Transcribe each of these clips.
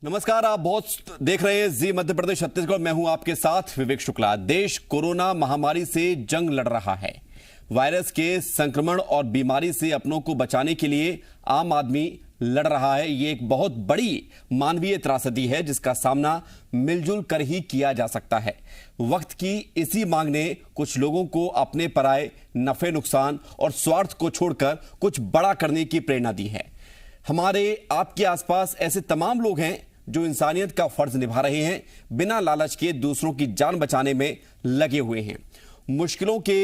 नमस्कार, आप बहुत देख रहे हैं जी मध्य प्रदेश छत्तीसगढ़। मैं हूं आपके साथ विवेक शुक्ला। देश कोरोना महामारी से जंग लड़ रहा है। वायरस के संक्रमण और बीमारी से अपनों को बचाने के लिए आम आदमी लड़ रहा है। ये एक बहुत बड़ी मानवीय त्रासदी है जिसका सामना मिलजुल कर ही किया जा सकता है। वक्त की इसी मांग ने कुछ लोगों को अपने पराये नफे नुकसान और स्वार्थ को छोड़कर कुछ बड़ा करने की प्रेरणा दी है। हमारे आपके आसपास ऐसे तमाम लोग हैं जो इंसानियत का फर्ज निभा रहे हैं, बिना लालच के दूसरों की जान बचाने में लगे हुए हैं। मुश्किलों के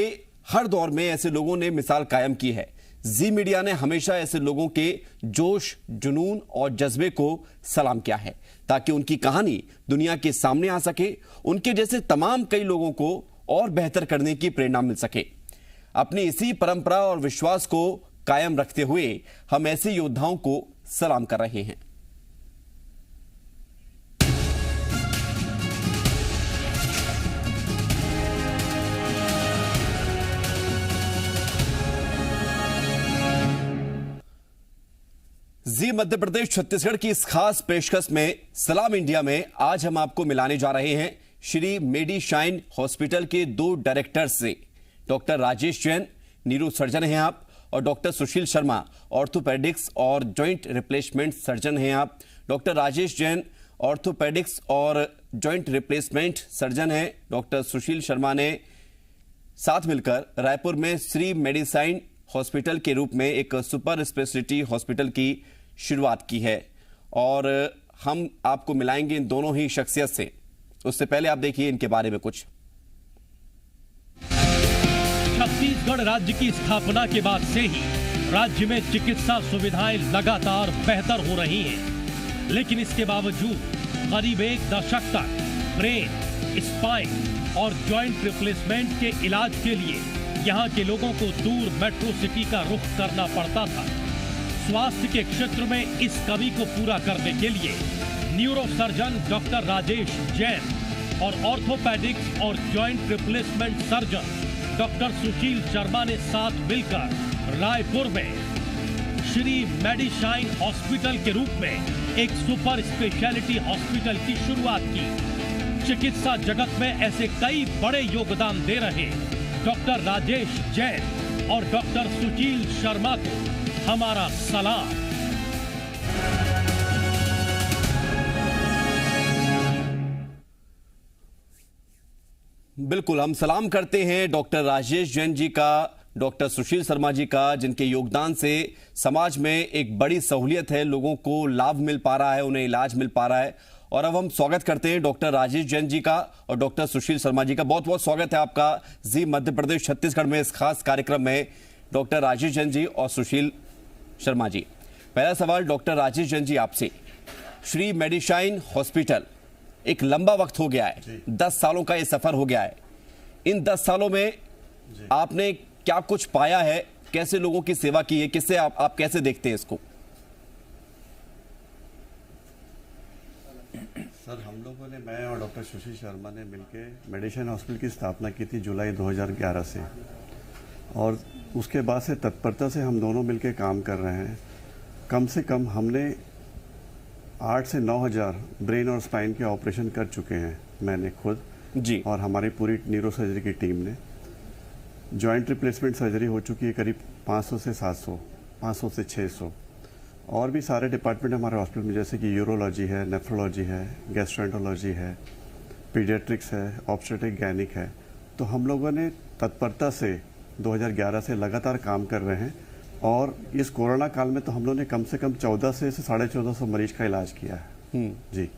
हर दौर में ऐसे लोगों ने मिसाल कायम की है। जी मीडिया ने हमेशा ऐसे लोगों के जोश, जुनून और जज्बे को सलाम किया है ताकि उनकी कहानी दुनिया के सामने आ सके, उनके जैसे तमाम कई लोगों को और बेहतर करने की प्रेरणा मिल सके। अपनी इसी परंपरा और विश्वास को कायम रखते हुए हम ऐसे योद्धाओं को सलाम कर रहे हैं। जी मध्य प्रदेश छत्तीसगढ़ की इस खास पेशकश में सलाम इंडिया में आज हम आपको मिलाने जा रहे हैं श्री मेडिशाइन हॉस्पिटल के दो डायरेक्टर्स से। Doctor Rajesh Jain, neuro surgeon हैं आप, और डॉक्टर सुशील शर्मा, ऑर्थोपेडिक्स और जॉइंट रिप्लेसमेंट सर्जन हैं आप। डॉक्टर राजेश जैन ऑर्थोपेडिक्स और जॉइंट रिप्लेसमेंट सर्जन हैं। डॉक्टर सुशील शर्मा ने साथ मिलकर रायपुर में श्री मेडिशाइन हॉस्पिटल के रूप में एक सुपर स्पेशलिटी हॉस्पिटल की शुरुआत की है और हम आपको मिलाएंगे इन दोनों ही शख्सियत से। उससे पहले आप देखिए इनके बारे में कुछ। छत्तीसगढ़ राज्य की स्थापना के बाद से ही राज्य में चिकित्सा सुविधाएं लगातार बेहतर हो रही हैं, लेकिन इसके बावजूद करीब एक दशक तक ब्रेन, स्पाइन और जॉइंट रिप्लेसमेंट के इलाज के लिए यहाँ के लोगों को दूर मेट्रो सिटी का रुख करना पड़ता था। स्वास्थ्य के क्षेत्र में इस कमी को पूरा करने के लिए neuro surgeon doctor Rajesh Jain और ऑर्थोपेडिक्स और joint replacement surgeon doctor Sushil Sharma ने साथ मिलकर रायपुर में श्री मेडिशाइन हॉस्पिटल के रूप में एक सुपर स्पेशलिटी हॉस्पिटल की शुरुआत की। चिकित्सा जगत में ऐसे कई बड़े योगदान दे रहे डॉक्टर राजेश जैन और डॉक्टर सुशील शर्मा को हमारा सलाम। बिल्कुल, हम सलाम करते हैं डॉक्टर राजेश जैन जी का, डॉक्टर सुशील शर्मा जी का, जिनके योगदान से समाज में एक बड़ी सहूलियत है, लोगों को लाभ मिल पा रहा है, उन्हें इलाज मिल पा रहा है। और अब हम स्वागत करते हैं डॉक्टर राजेश जैन जी का और डॉक्टर सुशील शर्मा जी का। बहुत बहुत स्वागत है आपका जी मध्य प्रदेश छत्तीसगढ़ में इस खास कार्यक्रम में। डॉक्टर राजेश जैन जी और सुशील शर्मा जी, पहला सवाल डॉक्टर राजेश जैन जी आपसे। श्री मेडिशाइन हॉस्पिटल एक लंबा वक्त हो गया है, 10 सालों का ये सफर हो गया है। इन 10 सालों में आपने क्या कुछ पाया है, कैसे लोगों की सेवा की है, किससे आप कैसे देखते हैं इसको? सर, हम लोगों ने, मैं और डॉक्टर सुशील शर्मा ने मिलके मेडिशाइन हॉस्पिटल की स्थापना की थी जुलाई 2011 से, और उसके बाद से तत्परता से हम दोनों मिलके काम कर रहे हैं। कम से कम हमने 8 से 9 हज़ार ब्रेन और स्पाइन के ऑपरेशन कर चुके हैं, मैंने खुद जी, और हमारी पूरी न्यूरो सर्जरी की टीम ने। जॉइंट रिप्लेसमेंट सर्जरी हो चुकी है करीब 500 से 700, 500 से 600। और भी सारे डिपार्टमेंट हमारे हॉस्पिटल में, जैसे कि यूरोलॉजी है, नेफ्रोलॉजी है, गैस्ट्रोएंटरोलॉजी है, पीडियाट्रिक्स है, ऑब्स्टेट्रिक गैनिक है। तो हम लोगों ने तत्परता से 2011 से लगातार काम कर रहे हैं, और इस कोरोना काल में तो हम लोगों ने कम से कम 14 से 1450 मरीज का इलाज किया है। जी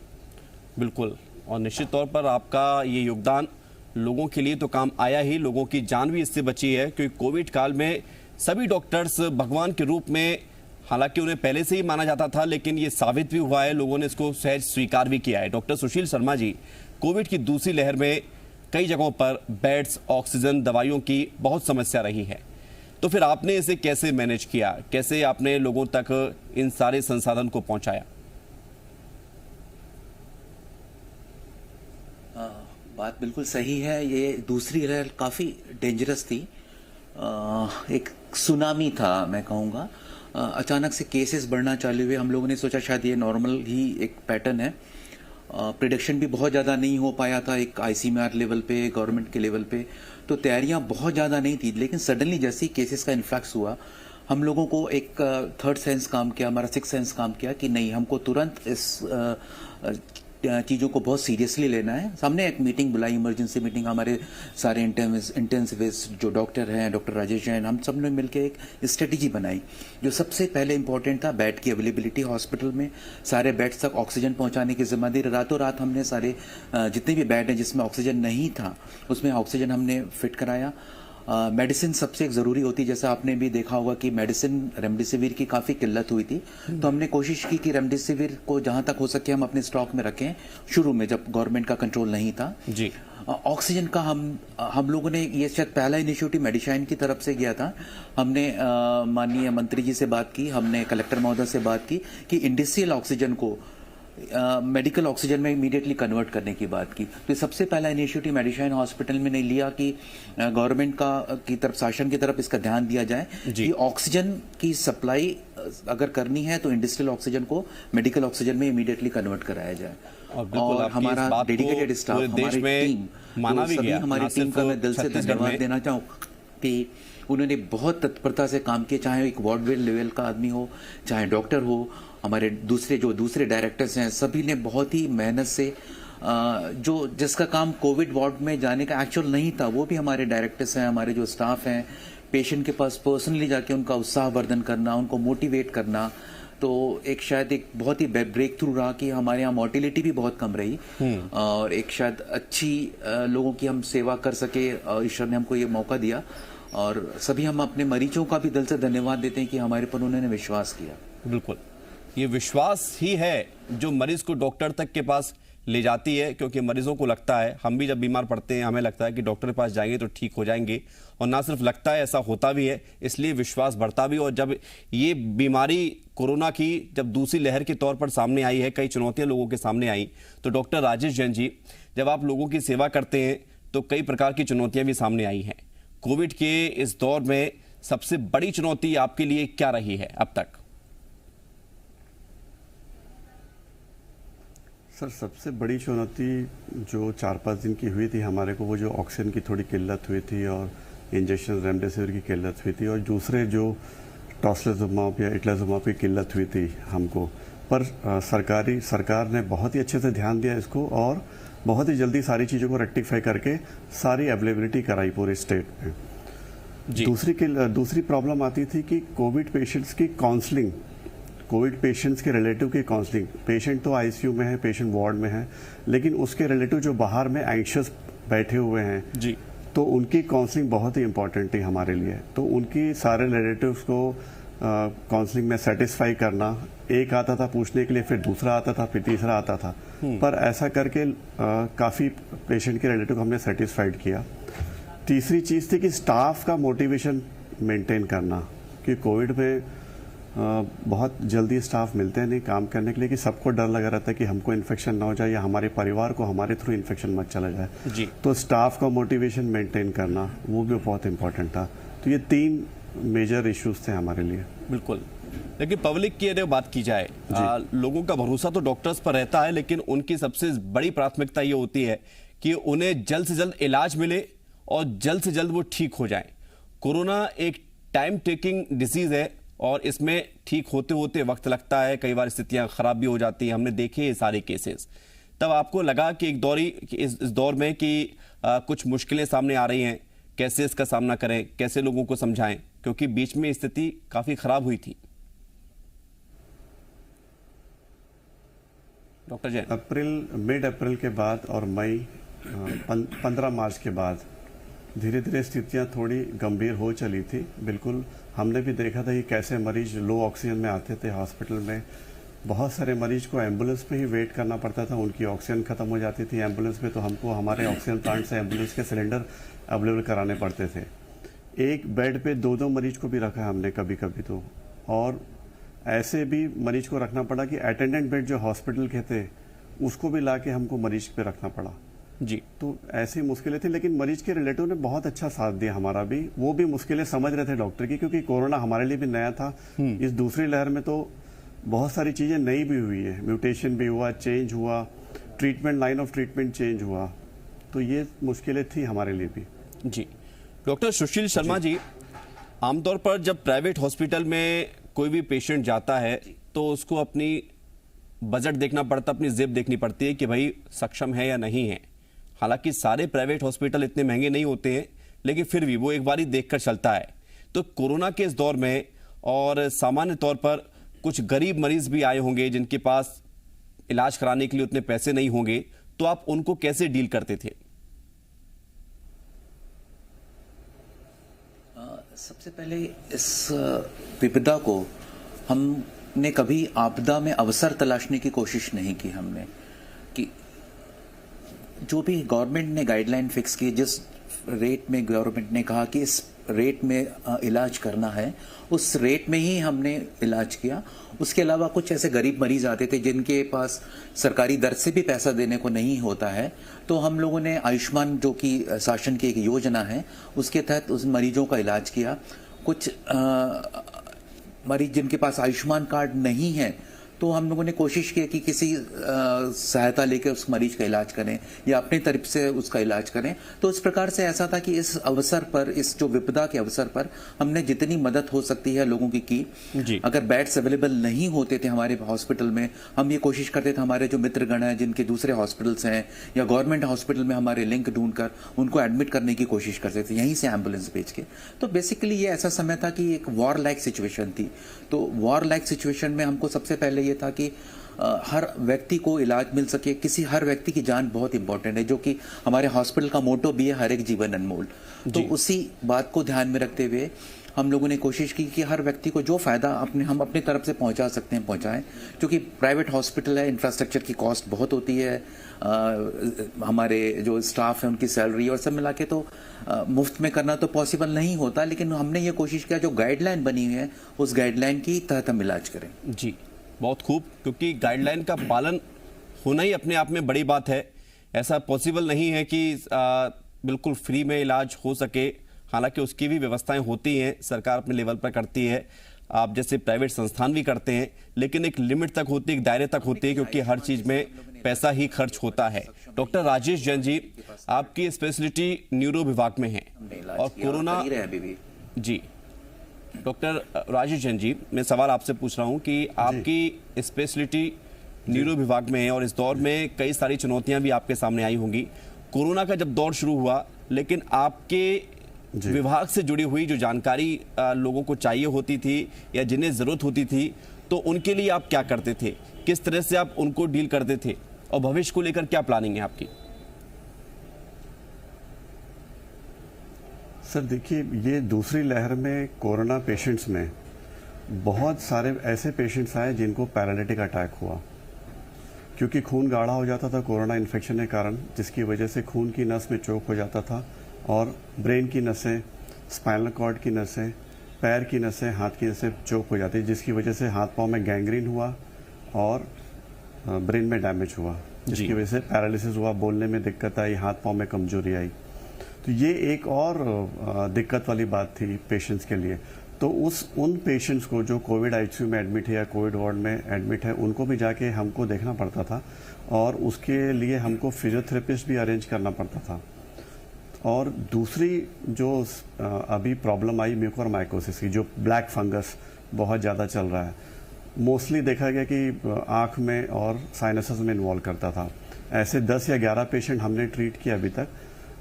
बिल्कुल, और निश्चित तौर पर आपका ये योगदान लोगों के लिए तो काम आया ही, लोगों की जान भी इससे बची है। क्योंकि कोविड काल में सभी डॉक्टर्स भगवान के रूप में, हालांकि उन्हें पहले से ही माना जाता था, लेकिन ये साबित भी हुआ है, लोगों ने इसको सहज स्वीकार भी किया है। डॉक्टर सुशील शर्मा जी, कोविड की दूसरी लहर में कई जगहों पर बेड्स, ऑक्सीजन, दवाइयों की बहुत समस्या रही है, तो फिर आपने इसे कैसे मैनेज किया, कैसे आपने लोगों तक इन सारे संसाधन को पहुंचाया? बात बिल्कुल सही है। ये दूसरी लहर काफ़ी डेंजरस थी, एक सुनामी था मैं कहूँगा। अचानक से केसेस बढ़ना चालू हुए। हम लोगों ने सोचा शायद ये नॉर्मल ही एक पैटर्न है। प्रिडिक्शन भी बहुत ज़्यादा नहीं हो पाया था एक ICMR लेवल पे, गवर्नमेंट के लेवल पे, तो तैयारियां बहुत ज़्यादा नहीं थी। लेकिन सडनली जैसे ही केसेस का इन्फ्लक्स हुआ, हम लोगों को एक थर्ड सेंस काम किया, हमारा सिक्स सेंस काम किया कि नहीं, हमको तुरंत इस चीज़ों को बहुत सीरियसली लेना है। हमने एक मीटिंग बुलाई, इमरजेंसी मीटिंग, हमारे सारे इंटेंसिविस्ट जो डॉक्टर हैं, डॉक्टर राजेश जैन, हम सब ने मिलकर एक स्ट्रेटेजी बनाई। जो सबसे पहले इंपॉर्टेंट था, बेड की अवेलेबिलिटी हॉस्पिटल में, सारे बेड्स तक ऑक्सीजन पहुंचाने की जिम्मेदारी। रातों रात हमने सारे जितने भी बेड हैं जिसमें ऑक्सीजन नहीं था, उसमें ऑक्सीजन हमने फिट कराया। मेडिसिन सबसे ज़रूरी होती है, जैसा आपने भी देखा होगा कि मेडिसिन रेमडेसिविर की काफ़ी किल्लत हुई थी, तो हमने कोशिश की कि रेमडेसिविर को जहाँ तक हो सके हम अपने स्टॉक में रखें, शुरू में जब गवर्नमेंट का कंट्रोल नहीं था जी। ऑक्सीजन का हम लोगों ने, ये शायद पहला इनिशिएटिव मेडिशाइन की तरफ से गया था। हमने माननीय मंत्री जी से बात की, हमने कलेक्टर महोदय से बात की कि इंडस्ट्रियल ऑक्सीजन को मेडिकल ऑक्सीजन में इमीडिएटली कन्वर्ट करने की बात की। तो सबसे पहला इनिशिएटिव मेडिशाइन हॉस्पिटल में ने लिया कि गवर्नमेंट की तरफ, शासन की तरफ इसका ध्यान दिया जाए कि ऑक्सीजन की सप्लाई अगर करनी है तो इंडस्ट्रियल ऑक्सीजन को मेडिकल ऑक्सीजन में इमीडिएटली कन्वर्ट कराया जाए। और हमारा डेडिकेटेड स्टाफ, हमारी टीम, माना भी गया। हमारी टीम का मैं दिल से धन्यवाद देना चाहूँ कि उन्होंने बहुत तत्परता से काम किया, चाहे एक वार्ड लेवल का आदमी हो, चाहे डॉक्टर हो, हमारे दूसरे डायरेक्टर्स हैं, सभी ने बहुत ही मेहनत से जो जिसका काम कोविड वार्ड में जाने का एक्चुअल नहीं था, वो भी हमारे डायरेक्टर्स हैं, हमारे जो स्टाफ हैं, पेशेंट के पास पर्सनली जाके उनका उत्साहवर्धन करना, उनको मोटिवेट करना। तो एक शायद एक बहुत ही ब्रेक थ्रू रहा कि हमारे यहाँ मोर्टिलिटी भी बहुत कम रही और एक शायद अच्छी लोगों की हम सेवा कर सके, ईश्वर ने हमको ये मौका दिया। और सभी हम अपने मरीजों का भी दिल से धन्यवाद देते हैं कि हमारे पर उन्होंने विश्वास किया। बिल्कुल, ये विश्वास ही है जो मरीज को डॉक्टर तक के पास ले जाती है, क्योंकि मरीजों को लगता है, हम भी जब बीमार पड़ते हैं हमें लगता है कि डॉक्टर के पास जाएंगे तो ठीक हो जाएंगे, और ना सिर्फ लगता है, ऐसा होता भी है, इसलिए विश्वास बढ़ता भी। और जब ये बीमारी कोरोना की जब दूसरी लहर के तौर पर सामने आई है, कई चुनौतियां लोगों के सामने आई, तो डॉक्टर राजेश जैन जी, जब आप लोगों की सेवा करते हैं तो कई प्रकार की चुनौतियां भी सामने आई हैं। कोविड के इस दौर में सबसे बड़ी चुनौती आपके लिए क्या रही है अब तक? सर, सबसे बड़ी चुनौती जो 4-5 दिन की हुई थी हमारे को, वो जो ऑक्सीजन की थोड़ी किल्लत हुई थी और इंजेक्शन रेमडेसिविर की किल्लत हुई थी, और दूसरे जो टॉसिलिजुमाब या इटलाजुमाब की किल्लत हुई थी हमको। पर सरकार ने बहुत ही अच्छे से ध्यान दिया इसको और बहुत ही जल्दी सारी चीज़ों को रेक्टिफाई करके सारी अवेलेबिलिटी कराई पूरे स्टेट में जी। दूसरी प्रॉब्लम आती थी कि कोविड पेशेंट्स की काउंसलिंग, कोविड पेशेंट्स के रिलेटिव की काउंसलिंग। पेशेंट तो आईसीयू में है, पेशेंट वार्ड में है, लेकिन उसके रिलेटिव जो बाहर में एंग्शियस बैठे हुए हैं जी, तो उनकी काउंसलिंग बहुत ही इंपॉर्टेंट थी हमारे लिए। तो उनकी सारे रिलेटिव्स को काउंसलिंग में सेटिस्फाई करना, एक आता था पूछने के लिए, फिर दूसरा आता था, फिर तीसरा आता था, पर ऐसा करके काफ़ी पेशेंट के रिलेटिव हमने सेटिस्फाइड किया। तीसरी चीज़ थी कि स्टाफ का मोटिवेशन मेंटेन करना, कि कोविड में बहुत जल्दी स्टाफ मिलते हैं नहीं काम करने के लिए, कि सबको डर लगा रहता है कि हमको इन्फेक्शन ना हो जाए या हमारे परिवार को हमारे थ्रू इन्फेक्शन मत चला जाए जी। तो स्टाफ का मोटिवेशन मेंटेन करना वो भी बहुत इंपॉर्टेंट था। तो ये 3 मेजर इश्यूज थे हमारे लिए। बिल्कुल, लेकिन पब्लिक की अगर बात की जाए, लोगों का भरोसा तो डॉक्टर्स पर रहता है, लेकिन उनकी सबसे बड़ी प्राथमिकता ये होती है कि उन्हें जल्द से जल्द इलाज मिले और जल्द से जल्द वो ठीक हो जाएं। कोरोना एक टाइम टेकिंग डिसीज है और इसमें ठीक होते होते वक्त लगता है, कई बार स्थितियां खराब भी हो जाती हैं, हमने देखे ये सारे केसेस। तब आपको लगा कि इस दौर में कि कुछ मुश्किलें सामने आ रही हैं, कैसे इसका सामना करें, कैसे लोगों को समझाएं, क्योंकि बीच में स्थिति काफी खराब हुई थी। डॉक्टर जैन, मिड अप्रैल के बाद और मई 15 मार्च के बाद धीरे धीरे स्थितियां थोड़ी गंभीर हो चली थी। बिल्कुल, हमने भी देखा था कि कैसे मरीज लो ऑक्सीजन में आते थे हॉस्पिटल में। बहुत सारे मरीज को एम्बुलेंस में ही वेट करना पड़ता था, उनकी ऑक्सीजन खत्म हो जाती थी एम्बुलेंस में, तो हमको हमारे ऑक्सीजन प्लांट से एम्बुलेंस के सिलेंडर अवेलेबल कराने पड़ते थे। एक बेड पे 2-2 मरीज को भी रखा हमने कभी कभी तो, और ऐसे भी मरीज को रखना पड़ा कि अटेंडेंट बेड जो हॉस्पिटल के थे उसको भी ला के हमको मरीज पे रखना पड़ा। जी। तो ऐसी मुश्किलें थी, लेकिन मरीज के रिलेटिव ने बहुत अच्छा साथ दिया हमारा भी। वो भी मुश्किलें समझ रहे थे डॉक्टर की, क्योंकि कोरोना हमारे लिए भी नया था। इस दूसरी लहर में तो बहुत सारी चीजें नई भी हुई है, म्यूटेशन भी हुआ, चेंज हुआ, treatment, line of treatment change हुआ। तो ये मुश्किलें थी हमारे लिए भी। जी डॉक्टर सुशील शर्मा जी, आमतौर पर जब प्राइवेट हॉस्पिटल में कोई भी पेशेंट जाता है तो उसको अपनी बजट देखना पड़ता, अपनी जेब देखनी पड़ती है कि भाई सक्षम है या नहीं है। हालांकि सारे प्राइवेट हॉस्पिटल इतने महंगे नहीं होते हैं, लेकिन फिर भी वो एक बार ही देखकर चलता है। तो कोरोना के इस दौर में और सामान्य तौर पर कुछ गरीब मरीज भी आए होंगे जिनके पास इलाज कराने के लिए उतने पैसे नहीं होंगे, तो आप उनको कैसे डील करते थे? सबसे पहले इस विपदा को हमने कभी आपदा में अवसर तलाशने की कोशिश नहीं की। हमने कि जो भी गवर्नमेंट ने गाइडलाइन फिक्स की, जिस रेट में गवर्नमेंट ने कहा कि इस रेट में इलाज करना है, उस रेट में ही हमने इलाज किया। उसके अलावा कुछ ऐसे गरीब मरीज आते थे जिनके पास सरकारी दर से भी पैसा देने को नहीं होता है, तो हम लोगों ने आयुष्मान, जो कि शासन की एक योजना है, उसके तहत उस मरीजों का इलाज किया। कुछ मरीज जिनके पास आयुष्मान कार्ड नहीं है, तो हम लोगों ने कोशिश की कि किसी सहायता लेकर उस मरीज का इलाज करें या अपनी तरफ से उसका इलाज करें। तो इस प्रकार से ऐसा था कि इस अवसर पर, इस जो विपदा के अवसर पर, हमने जितनी मदद हो सकती है लोगों की जी। अगर बेड्स अवेलेबल नहीं होते थे हमारे हॉस्पिटल में, हम ये कोशिश करते थे हमारे जो मित्रगण हैं जिनके दूसरे हॉस्पिटल्स हैं या गवर्नमेंट हॉस्पिटल में हमारे लिंक ढूंढकर उनको एडमिट करने की कोशिश करते थे, यहीं से एम्बुलेंस भेज के। तो बेसिकली ये ऐसा समय था कि एक वॉर लाइक सिचुएशन थी। तो वॉर लाइक सिचुएशन में हमको सबसे पहले ये था कि हर व्यक्ति को इलाज मिल सके। हर व्यक्ति की जान बहुत इंपॉर्टेंट है, जो कि हमारे हॉस्पिटल का मोटो भी है, हर एक जीवन अनमोल। तो उसी बात को ध्यान में रखते हुए हम लोगों ने कोशिश की कि हर व्यक्ति को जो फायदा हम अपनी तरफ से पहुंचा सकते हैं पहुंचाएं। क्योंकि प्राइवेट हॉस्पिटल है, इंफ्रास्ट्रक्चर की कॉस्ट बहुत होती है, हमारे जो स्टाफ है उनकी सैलरी और सब मिला के तो मुफ्त में करना तो पॉसिबल नहीं होता। लेकिन हमने ये कोशिश किया जो गाइडलाइन बनी हुई है उस गाइडलाइन की तहत हम इलाज करें। जी बहुत खूब, क्योंकि गाइडलाइन का पालन होना ही अपने आप में बड़ी बात है। ऐसा पॉसिबल नहीं है कि बिल्कुल फ्री में इलाज हो सके, हालांकि उसकी भी व्यवस्थाएं होती हैं, सरकार अपने लेवल पर करती है, आप जैसे प्राइवेट संस्थान भी करते हैं, लेकिन एक लिमिट तक होती है, एक दायरे तक होती है, क्योंकि हर चीज में पैसा ही खर्च होता है। डॉक्टर राजेश जैन जी, आपकी स्पेशलिटी न्यूरो विभाग में है और कोरोना जी। डॉक्टर राजेश जैन जी, मैं सवाल आपसे पूछ रहा हूं कि आपकी स्पेशलिटी न्यूरो विभाग में है और इस दौर में कई सारी चुनौतियां भी आपके सामने आई होंगी। कोरोना का जब दौर शुरू हुआ, लेकिन आपके विभाग से जुड़ी हुई जो जानकारी लोगों को चाहिए होती थी या जिन्हें जरूरत होती थी, तो उनके लिए आप क्या करते थे, किस तरह से आप उनको डील करते थे और भविष्य को लेकर क्या प्लानिंग है आपकी? सर देखिए, ये दूसरी लहर में कोरोना पेशेंट्स में बहुत सारे ऐसे पेशेंट्स आए जिनको पैरालिटिक अटैक हुआ, क्योंकि खून गाढ़ा हो जाता था कोरोना इन्फेक्शन के कारण, जिसकी वजह से खून की नस में चोक हो जाता था और ब्रेन की नसें, स्पाइनल कॉर्ड की नसें, पैर की नसें, हाथ की नसें चोक हो जाती, जिसकी वजह से हाथ पांव में गैंग्रीन हुआ और ब्रेन में डैमेज हुआ, जिसकी वजह से पैरालिसिस हुआ, बोलने में दिक्कत आई, हाथ पांव में कमजोरी आई। तो ये एक और दिक्कत वाली बात थी पेशेंट्स के लिए। तो उन पेशेंट्स को जो कोविड आईसीयू में एडमिट है या कोविड वार्ड में एडमिट है, उनको भी जाके हमको देखना पड़ता था और उसके लिए हमको फिजियोथेरेपिस्ट भी अरेंज करना पड़ता था। और दूसरी जो अभी प्रॉब्लम आई म्यूकोरमाइकोसिस की, जो ब्लैक फंगस बहुत ज़्यादा चल रहा है, मोस्टली देखा गया कि आँख में और साइनसेस में इन्वॉल्व करता था। ऐसे 10 या 11 पेशेंट हमने ट्रीट किया अभी तक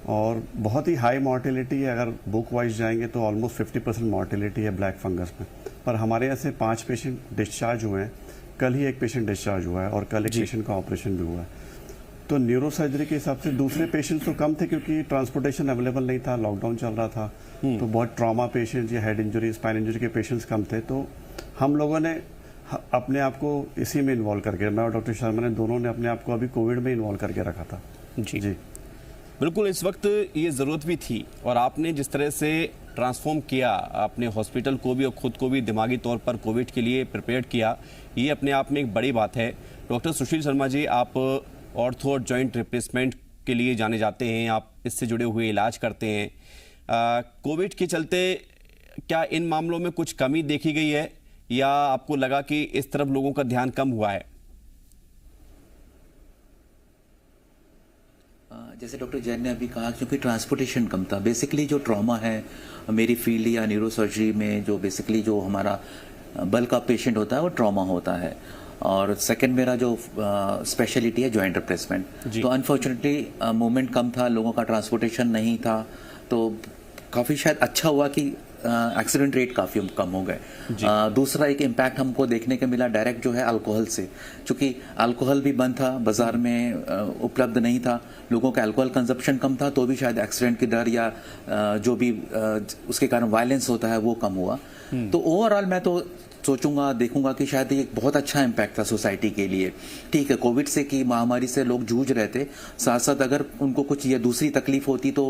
और बहुत ही हाई मॉर्टेलिटी है। अगर बुक वाइज जाएंगे तो ऑलमोस्ट 50% मॉर्टेलिटी है ब्लैक फंगस में। पर हमारे यहाँ से 5 पेशेंट डिस्चार्ज हुए हैं, कल ही एक पेशेंट डिस्चार्ज हुआ है और कल एक पेशेंट का ऑपरेशन भी हुआ है। तो न्यूरो सर्जरी के हिसाब से दूसरे पेशेंट्स तो कम थे, क्योंकि ट्रांसपोर्टेशन अवेलेबल नहीं था, लॉकडाउन चल रहा था, तो बहुत ट्रॉमा पेशेंट्स या हेड इंजरी, स्पाइन इंजरी के पेशेंट्स कम थे। तो हम लोगों ने अपने आप को इसी में इन्वॉल्व करके, मैं और डॉक्टर शर्मा ने दोनों ने अपने आप को अभी कोविड में इन्वॉल्व करके रखा था। जी बिल्कुल, इस वक्त ये ज़रूरत भी थी और आपने जिस तरह से ट्रांसफॉर्म किया अपने हॉस्पिटल को भी और खुद को भी दिमागी तौर पर कोविड के लिए प्रिपेयर किया, ये अपने आप में एक बड़ी बात है। डॉक्टर सुशील शर्मा जी, आप ऑर्थो और जॉइंट रिप्लेसमेंट के लिए जाने जाते हैं, आप इससे जुड़े हुए इलाज करते हैं। कोविड के चलते क्या इन मामलों में कुछ कमी देखी गई है या आपको लगा कि इस तरफ लोगों का ध्यान कम हुआ है? जैसे डॉक्टर जैन ने अभी कहा, क्योंकि ट्रांसपोर्टेशन कम था। बेसिकली जो ट्रॉमा है मेरी फील्ड या न्यूरो सर्जरी में, जो बेसिकली जो हमारा बल्क का पेशेंट होता है वो ट्रॉमा होता है, और सेकंड मेरा जो स्पेशलिटी है जॉइंट रिप्लेसमेंट। तो अनफॉर्चुनेटली मूवमेंट कम था, लोगों का ट्रांसपोर्टेशन नहीं था, तो काफ़ी शायद अच्छा हुआ कि एक्सीडेंट रेट काफ़ी कम हो गए। दूसरा एक इम्पैक्ट हमको देखने को मिला डायरेक्ट जो है अल्कोहल से, क्योंकि अल्कोहल भी बंद था, बाजार में उपलब्ध नहीं था, लोगों का अल्कोहल कंजप्शन कम था, तो भी शायद एक्सीडेंट की डर या जो भी उसके कारण वायलेंस होता है वो कम हुआ। तो ओवरऑल मैं तो सोचूंगा, देखूंगा कि शायद ये एक बहुत अच्छा इम्पैक्ट था सोसाइटी के लिए। ठीक है, कोविड से की महामारी से लोग जूझ रहे थे, साथ साथ अगर उनको कुछ या दूसरी तकलीफ होती तो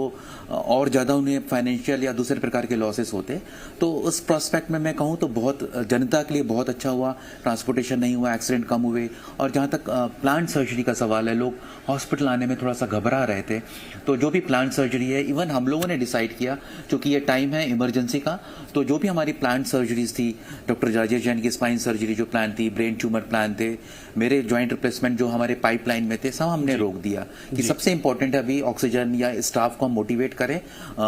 और ज़्यादा उन्हें फाइनेंशियल या दूसरे प्रकार के लॉसेस होते। तो उस प्रोस्पेक्ट में मैं कहूँ तो बहुत जनता के लिए बहुत अच्छा हुआ, ट्रांसपोर्टेशन नहीं हुआ, एक्सीडेंट कम हुए। और जहाँ तक प्लांट सर्जरी का सवाल है, लोग हॉस्पिटल आने में थोड़ा सा घबरा रहे थे, तो जो भी प्लांट सर्जरी है, इवन हम लोगों ने डिसाइड किया, क्योंकि ये टाइम है इमरजेंसी का, तो जो भी हमारी प्लांट सर्जरीज थी, डॉक्टर राजेश जैन की स्पाइन सर्जरी जो प्लान थी, ब्रेन ट्यूमर प्लान थे, मेरे जॉइंट रिप्लेसमेंट जो हमारे पाइपलाइन में थे, सब हमने रोक दिया। कि सबसे इंपॉर्टेंट है अभी ऑक्सीजन या स्टाफ को हम मोटिवेट करें,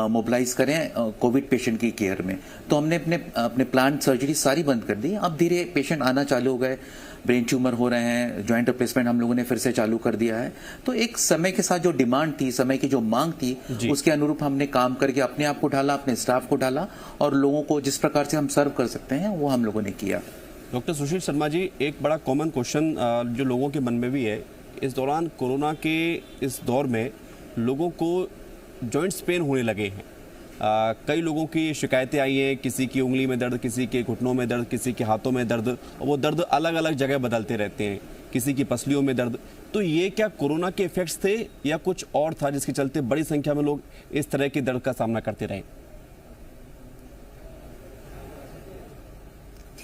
मोबिलाइज करें कोविड पेशेंट की केयर में। तो हमने अपने प्लांट सर्जरी सारी बंद कर दी। अब धीरे पेशेंट आना चालू हो गए, ब्रेन ट्यूमर हो रहे हैं, जॉइंट रिप्लेसमेंट हम लोगों ने फिर से चालू कर दिया है। तो एक समय के साथ जो डिमांड थी, समय की जो मांग थी, उसके अनुरूप हमने काम करके अपने आप को ढाला, अपने स्टाफ को ढाला, और लोगों को जिस प्रकार से हम सर्व कर सकते हैं वो हम लोगों ने किया। डॉक्टर सुशील शर्मा जी, एक बड़ा कॉमन क्वेश्चन जो लोगों के मन में भी है, इस दौरान कोरोना के इस दौर में लोगों को जॉइंट्स पेन होने लगे हैं। कई लोगों की शिकायतें आई हैं, किसी की उंगली में दर्द, किसी के घुटनों में दर्द, किसी के हाथों में दर्द, और वो दर्द अलग अलग जगह बदलते रहते हैं, किसी की पसलियों में दर्द। तो ये क्या कोरोना के इफेक्ट्स थे या कुछ और था जिसके चलते बड़ी संख्या में लोग इस तरह के दर्द का सामना करते रहे?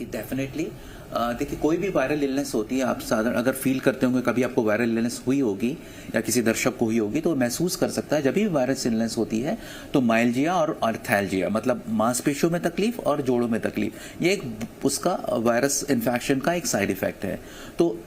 डेफिनेटली देखिए, कोई भी वायरल इलनेस होती है, आप साधारण अगर फील करते होंगे, कभी आपको वायरल इलनेस हुई होगी या किसी दर्शक को हुई होगी, तो महसूस कर सकता है जब भी वायरस इलनेस होती है तो माइल्जिया और अर्थैल्जिया, मतलब मांसपेशियों में तकलीफ और जोड़ों में तकलीफ, ये एक उसका वायरस इन्फेक्शन का एक साइड इफेक्ट है। तो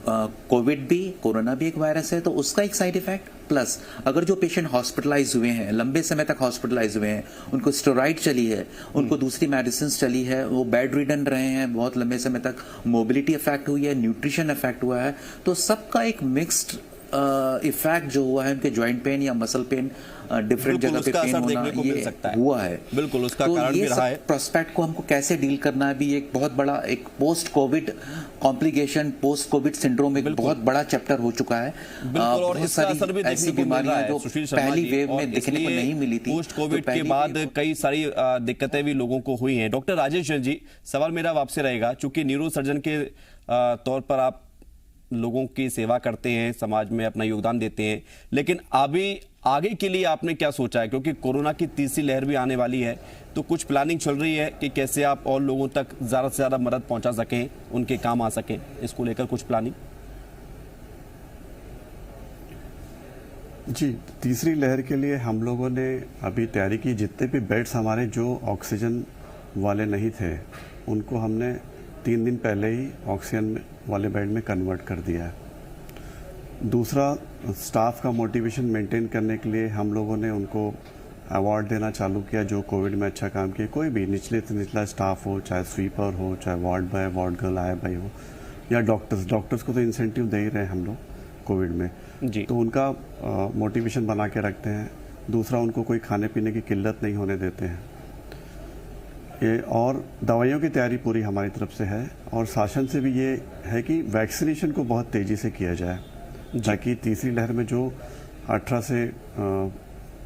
कोविड भी, कोरोना भी एक वायरस है, तो उसका एक साइड इफेक्ट, प्लस अगर जो पेशेंट हॉस्पिटलाइज हुए हैं, लंबे समय तक हॉस्पिटलाइज हुए हैं, उनको स्टेरॉइड चली है, उनको दूसरी मेडिसिन चली है, वो बेड रिडन रहे हैं बहुत लंबे समय तक, मोबिलिटी इफेक्ट हुई है, न्यूट्रिशन इफेक्ट हुआ है, तो सबका एक मिक्स्ड इफेक्ट जो हुआ है, उनके जॉइंट पेन या मसल पेन, डिफरेंट जगह पे पेन होना, ये हुआ है। बिल्कुल, उसका कारण भी रहा है। प्रोस्पेक्ट को हमको कैसे डील करना है भी एक बहुत बड़ा, एक post Covid complication, post Covid syndrome एक बहुत बड़ा चैप्टर हो चुका है। और इसका असर भी ऐसी बीमारियां जो पहली वेव में देखने को नहीं मिली थी, पोस्ट कोविड के बाद कई सारी दिक्कतें भी लोगों को हुई हैं। डॉक्टर राजेश जैन जी, सवाल मेरा आपसे रहेगा, चूंकि न्यूरो सर्जन के तौर पर आप लोगों की सेवा करते हैं, समाज में अपना योगदान देते हैं, लेकिन अभी आगे के लिए आपने क्या सोचा है? क्योंकि कोरोना की तीसरी लहर भी आने वाली है, तो कुछ प्लानिंग चल रही है कि कैसे आप और लोगों तक ज़्यादा से ज़्यादा मदद पहुंचा सकें, उनके काम आ सकें, इसको लेकर कुछ प्लानिंग? जी, तीसरी लहर के लिए हम लोगों ने अभी तैयारी की। जितने भी बेड्स हमारे जो ऑक्सीजन वाले नहीं थे, उनको हमने 3 दिन पहले ही ऑक्सीजन वाले बेड में कन्वर्ट कर दिया है। दूसरा, स्टाफ का मोटिवेशन मेंटेन करने के लिए हम लोगों ने उनको अवार्ड देना चालू किया जो कोविड में अच्छा काम किया। कोई भी निचले से निचला स्टाफ हो, चाहे स्वीपर हो, चाहे वार्ड बॉय, वार्ड गर्ल, आया भाई हो, या डॉक्टर्स को तो इंसेंटिव दे ही रहे हैं हम लोग कोविड में जी। तो उनका मोटिवेशन बना के रखते हैं। दूसरा, उनको कोई खाने पीने की किल्लत नहीं होने देते हैं। और दवाइयों की तैयारी पूरी हमारी तरफ से है, और शासन से भी ये है कि वैक्सीनेशन को बहुत तेज़ी से किया जाए, ताकि तीसरी लहर में जो 18 से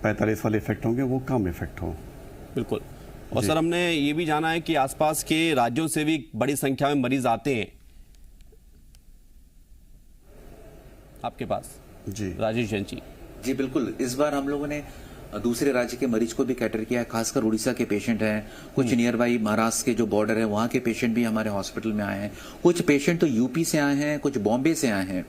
45 वाले इफेक्ट होंगे वो कम इफेक्ट हो। बिल्कुल। और सर, हमने ये भी जाना है कि आसपास के राज्यों से भी बड़ी संख्या में मरीज आते हैं आपके पास। जी राजेश जैन जी। जी बिल्कुल, इस बार हम लोगों ने दूसरे राज्य के मरीज को भी कैटर किया है, खासकर उड़ीसा के पेशेंट हैं, कुछ नियर बाई महाराष्ट्र के जो बॉर्डर है वहां के पेशेंट भी हमारे हॉस्पिटल में आए हैं, कुछ पेशेंट तो यूपी से आए हैं, कुछ बॉम्बे से आए हैं।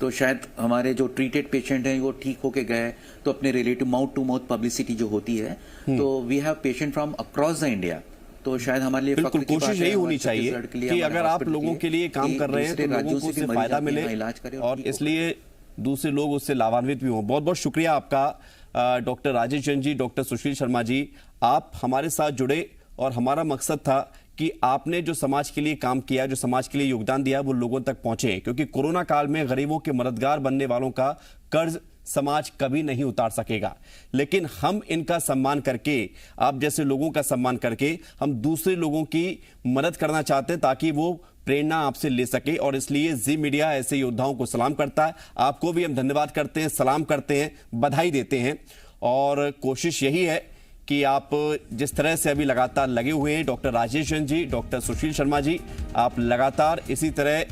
तो शायद हमारे जो ट्रीटेड पेशेंट हैं वो ठीक होके गए तो अपने relative mouth to mouth publicity जो होती है, तो we have patient from across the India. तो शायद हमारे लिए बिल्कुल कोशिश यही होनी चाहिए कि अगर आप लोगों के लिए काम कर रहे हैं तो लोगों को उससे फायदा मिले और इसलिए दूसरे लोग उससे लाभान्वित भी हों। बहुत बहुत शुक्रिया आपका डॉक्टर राजेश जैन जी, डॉक्टर सुशील शर्मा जी, आप हमारे साथ जुड़े और हमारा मकसद था कि आपने जो समाज के लिए काम किया, जो समाज के लिए योगदान दिया, वो लोगों तक पहुंचे, क्योंकि कोरोना काल में गरीबों के मददगार बनने वालों का कर्ज समाज कभी नहीं उतार सकेगा। लेकिन हम इनका सम्मान करके, आप जैसे लोगों का सम्मान करके, हम दूसरे लोगों की मदद करना चाहते हैं ताकि वो प्रेरणा आपसे ले सके। और इसलिए जी मीडिया ऐसे योद्धाओं को सलाम करता है। आपको भी हम धन्यवाद करते हैं, सलाम करते हैं, बधाई देते हैं। और कोशिश यही है कि आप जिस तरह से अभी लगातार लगे हुए हैं, डॉक्टर राजेश जैन जी, डॉक्टर सुशील शर्मा जी, आप लगातार इसी तरह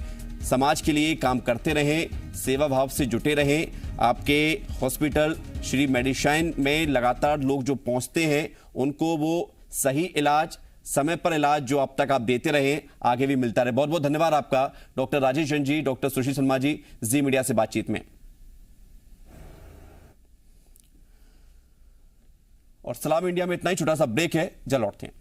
समाज के लिए काम करते रहें, सेवा भाव से जुटे रहें। आपके हॉस्पिटल श्री मेडिशाइन में लगातार लोग जो पहुंचते हैं उनको वो सही इलाज, समय पर इलाज जो अब तक आप देते रहे, आगे भी मिलता रहे। बहुत बहुत धन्यवाद आपका डॉक्टर राजेश जैन जी, डॉक्टर सुशील शर्मा जी, जी मीडिया से बातचीत में। और सलाम इंडिया में इतना ही, छोटा सा ब्रेक है, जल्द लौटते हैं।